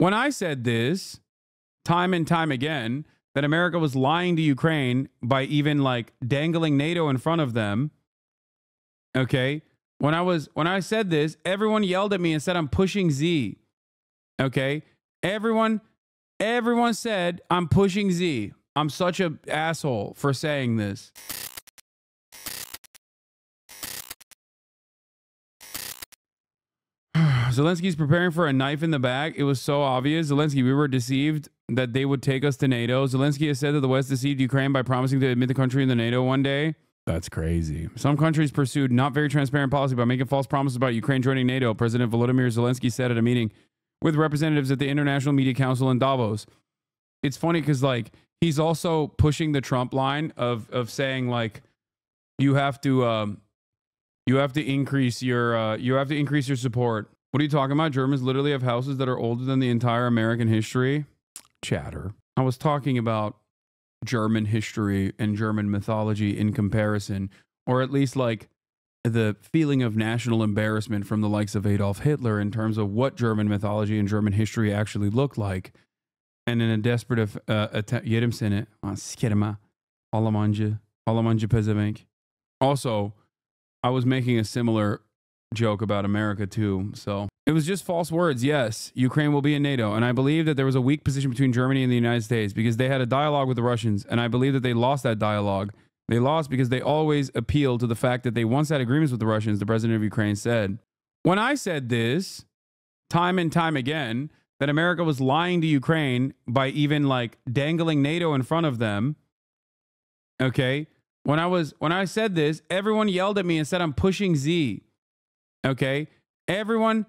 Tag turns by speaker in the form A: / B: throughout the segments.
A: When I said this time and time again, that America was lying to Ukraine by even like dangling NATO in front of them. Okay. When I said this, everyone yelled at me and said I'm pushing Z. Okay. Everyone said I'm pushing Z. I'm such an asshole for saying this. Zelensky's preparing for a knife in the back. It was so obvious. Zelensky, we were deceived that they would take us to NATO. Zelensky has said that the West deceived Ukraine by promising to admit the country in the NATO one day. That's crazy. Some countries pursued not very transparent policy by making false promises about Ukraine joining NATO. President Volodymyr Zelensky said at a meeting with representatives at the International Media Council in Davos. It's funny because like he's also pushing the Trump line of saying like you have to increase your support. What are you talking about? Germans literally have houses that are older than the entire American history. Chatter. I was talking about German history and German mythology in comparison, or at least like the feeling of national embarrassment from the likes of Adolf Hitler in terms of what German mythology and German history actually looked like. And in a desperate attempt, yerim seni, sikerim Almanca pezevenk. Also, I was making a similar joke about America too. So it was just false words. Yes, Ukraine will be in NATO. And I believe that there was a weak position between Germany and the United States because they had a dialogue with the Russians. And I believe that they lost that dialogue. They lost because they always appealed to the fact that they once had agreements with the Russians, the president of Ukraine said. When I said this time and time again, that America was lying to Ukraine by even like dangling NATO in front of them. Okay. When I said this, everyone yelled at me and said I'm pushing Z. Okay. Everyone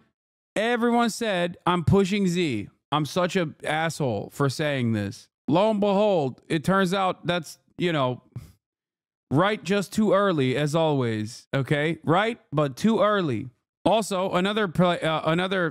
A: said I'm pushing Z. I'm such an asshole for saying this. Lo and behold, it turns out that's, you know, right just too early as always. Okay. Right, but too early. Also, another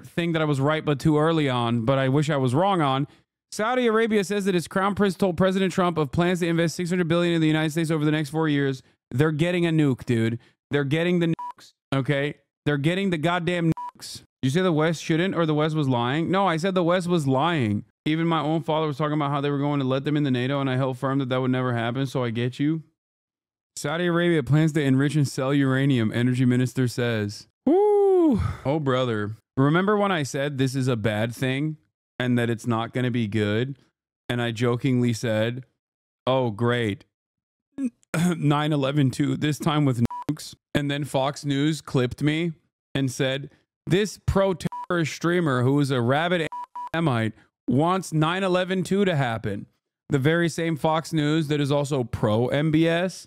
A: thing that I was right but too early on, but I wish I was wrong on. Saudi Arabia says that its crown prince told President Trump of plans to invest $600 billion in the United States over the next 4 years. They're getting a nuke, dude. They're getting the nukes. Okay, they're getting the goddamn nukes. You say the West shouldn't, or the West was lying? No, I said the West was lying. Even my own father was talking about how they were going to let them in the NATO, and I held firm that that would never happen. So I get you. Saudi Arabia plans to enrich and sell uranium. Energy minister says. Woo! Oh, brother. Remember when I said this is a bad thing and that it's not going to be good? And I jokingly said, oh, great. 9/11 too, this time with nukes. And then Fox News clipped me and said, this pro-terrorist streamer who is a rabid Semite wants 9/11 too to happen. The very same Fox News that is also pro-MBS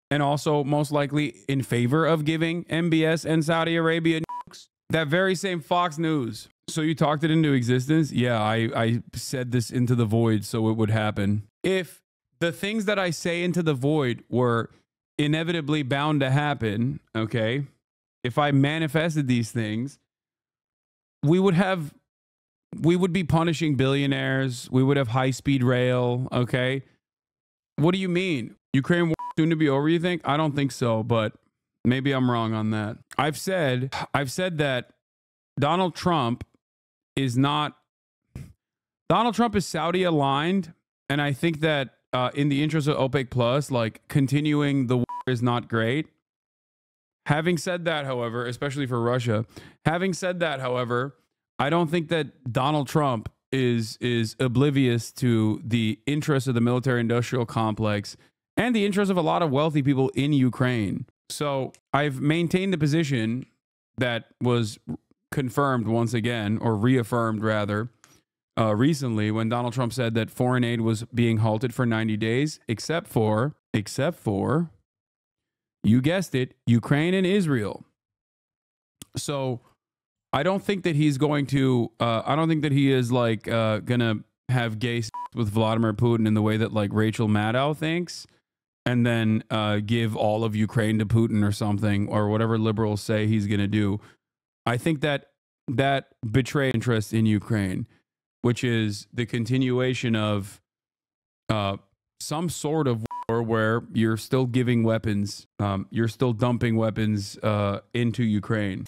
A: and also most likely in favor of giving MBS and Saudi Arabia nukes. That very same Fox News. So you talked it into existence? Yeah, I said this into the void so it would happen. If the things that I say into the void were inevitably bound to happen, okay, if I manifested these things, we would be punishing billionaires. We would have high-speed rail, okay? What do you mean? Ukraine war soon to be over, you think? I don't think so, but maybe I'm wrong on that. I've said that Donald Trump is Saudi aligned, and I think that in the interest of OPEC Plus, like continuing the war is not great. Having said that, however, especially for Russia, I don't think that Donald Trump is oblivious to the interests of the military-industrial complex and the interests of a lot of wealthy people in Ukraine. So I've maintained the position that was confirmed once again, or reaffirmed rather, recently when Donald Trump said that foreign aid was being halted for 90 days, except for, you guessed it, Ukraine and Israel. So I don't think that he's going to, I don't think that he is like gonna have gay sex with Vladimir Putin in the way that like Rachel Maddow thinks, and then give all of Ukraine to Putin or something, or whatever liberals say he's gonna do. I think that betrays interest in Ukraine, which is the continuation of some sort of war where you're still giving weapons, you're still dumping weapons into Ukraine.